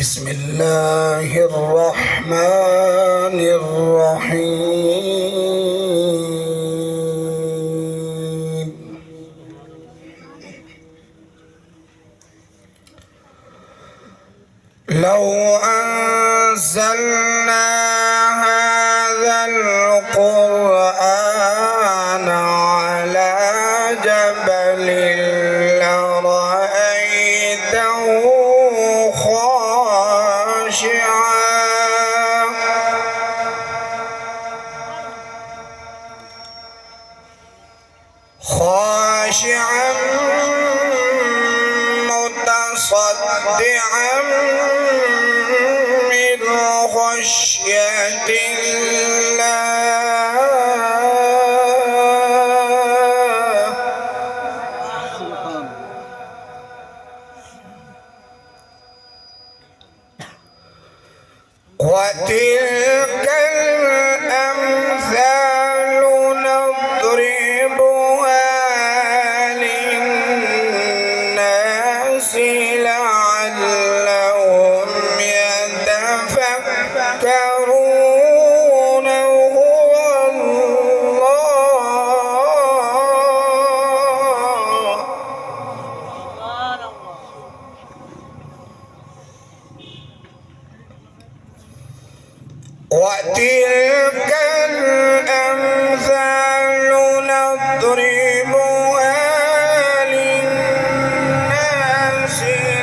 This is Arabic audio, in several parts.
بسم الله الرحمن الرحيم. لو أنزلنا هذا القرآن على جبل لرأيته خاشعا متصدعا من خشية الله وتلك الأمثال نضربها للناس لعلهم يتفكرون. هو وتلك الأمثال نضربها للناس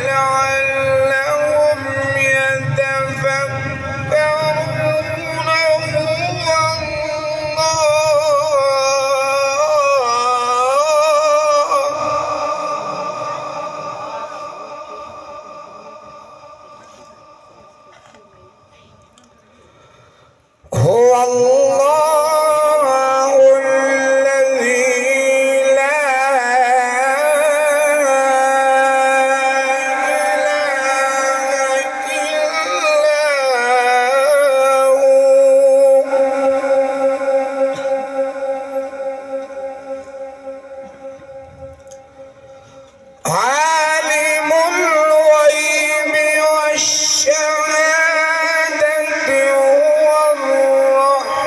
لعلهم يتفكرون. هو الله الذي لا إله إلا هو. عالم الغيب والشهادة هو الرحمن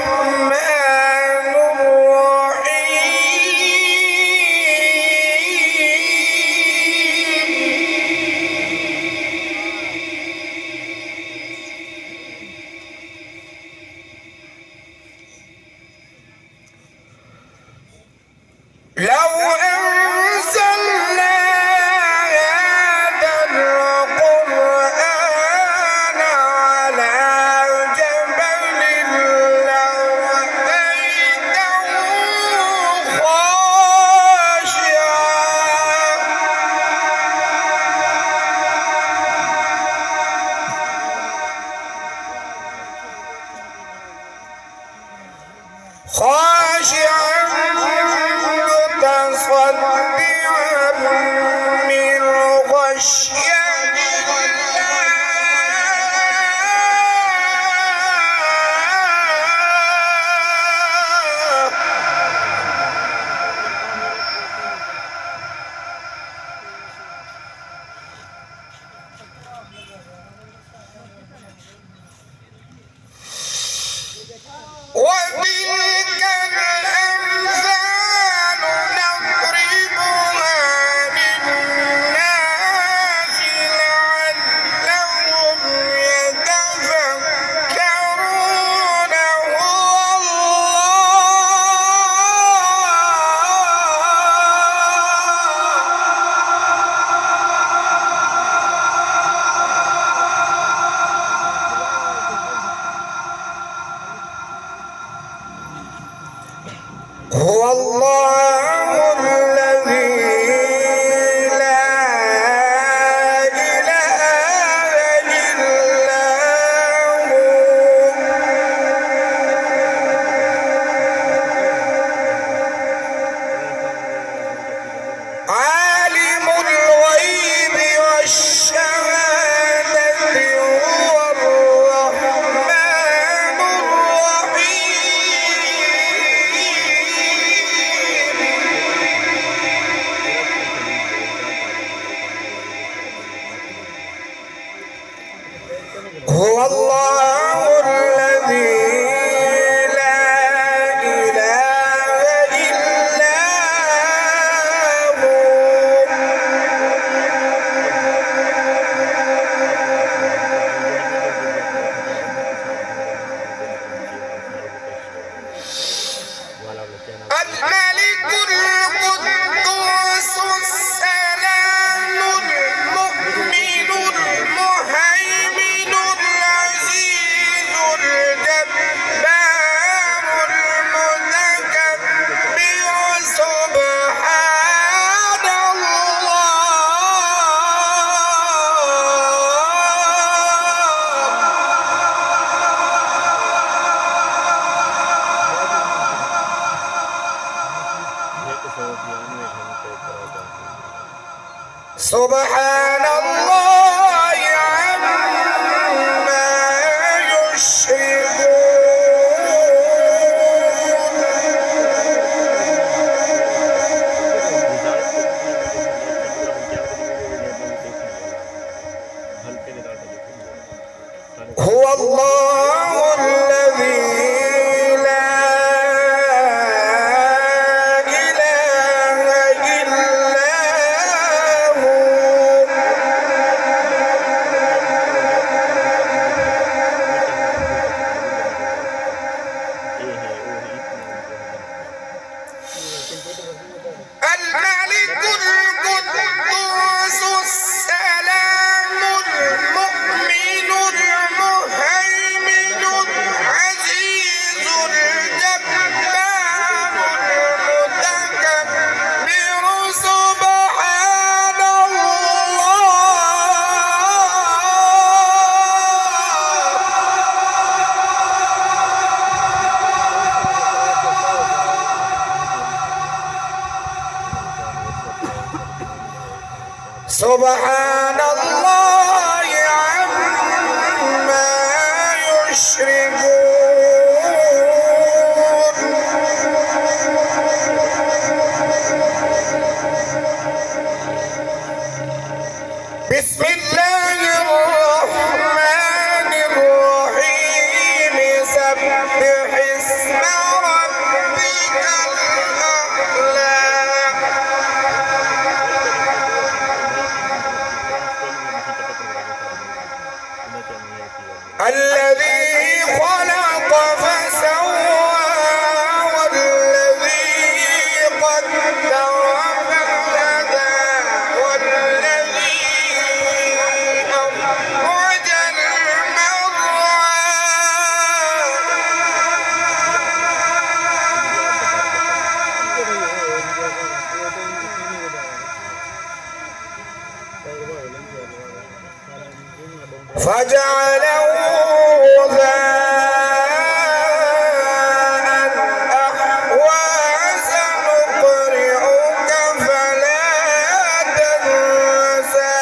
الرحيم. لو أنزلنا هذا القرآن على جبل لرأيته خاشعا متصدعا من خشية وتلك الأمثال نضربها للناس لعلهم يتفكرون. هو الله الذي لا إله إلا هو. عالم الغيب والشهادة هو الرحمن الرحيم. الملك القدوس السلام المؤمن المهيمن العزيز الجبار المتكبر سبحان الله. سبحان الله عما يشركون. هو الله الذي لا إله إلا هو. الملك القدوس السلام المؤمن المهيمن العزيز الجبار المتكبر سبحان الله. سبحان الله عما يشركون. بسم الله الرحمن الرحيم. سبح اسم ربك الأعلى. الذي خلق فسوى والذي قدر فهدى والذي أخرج المرعى. فجعله غثاء أحوى. سنقرئك فلا تنسى.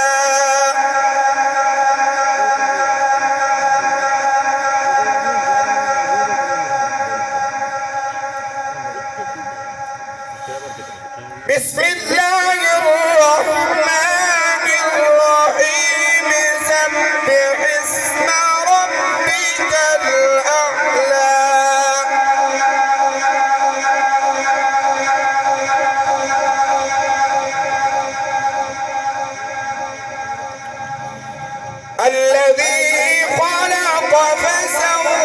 بسم الله الرحمن الرحيم. سبح اسم ربك الأعلى. الذي خلق فسوى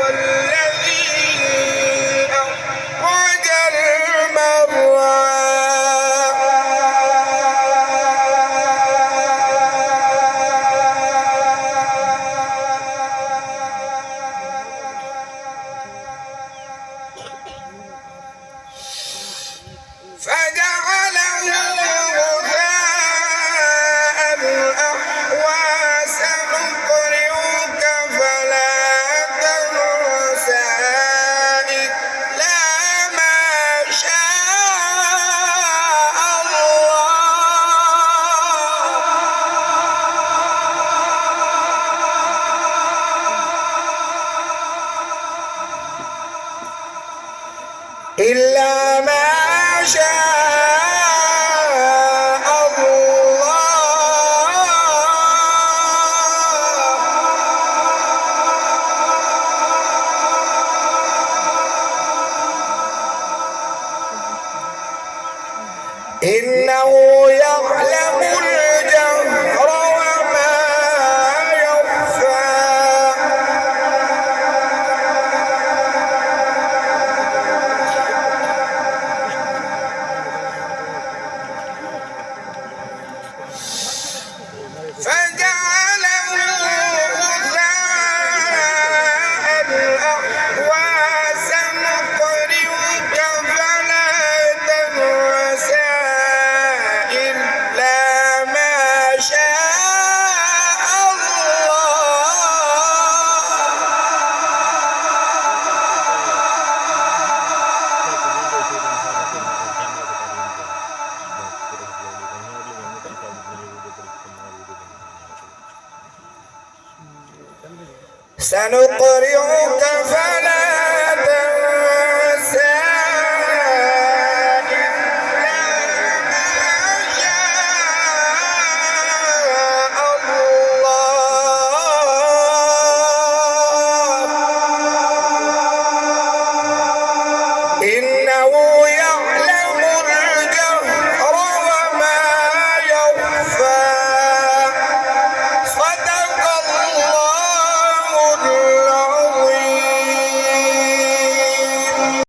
والذي أخرج المرعى. فجعله غثاء أحوى. سنقرئك فلا تنسى إلا ما شاء الله. إلا ما شاء الله. إنه يعلم الجهر وما سنقرئك فلا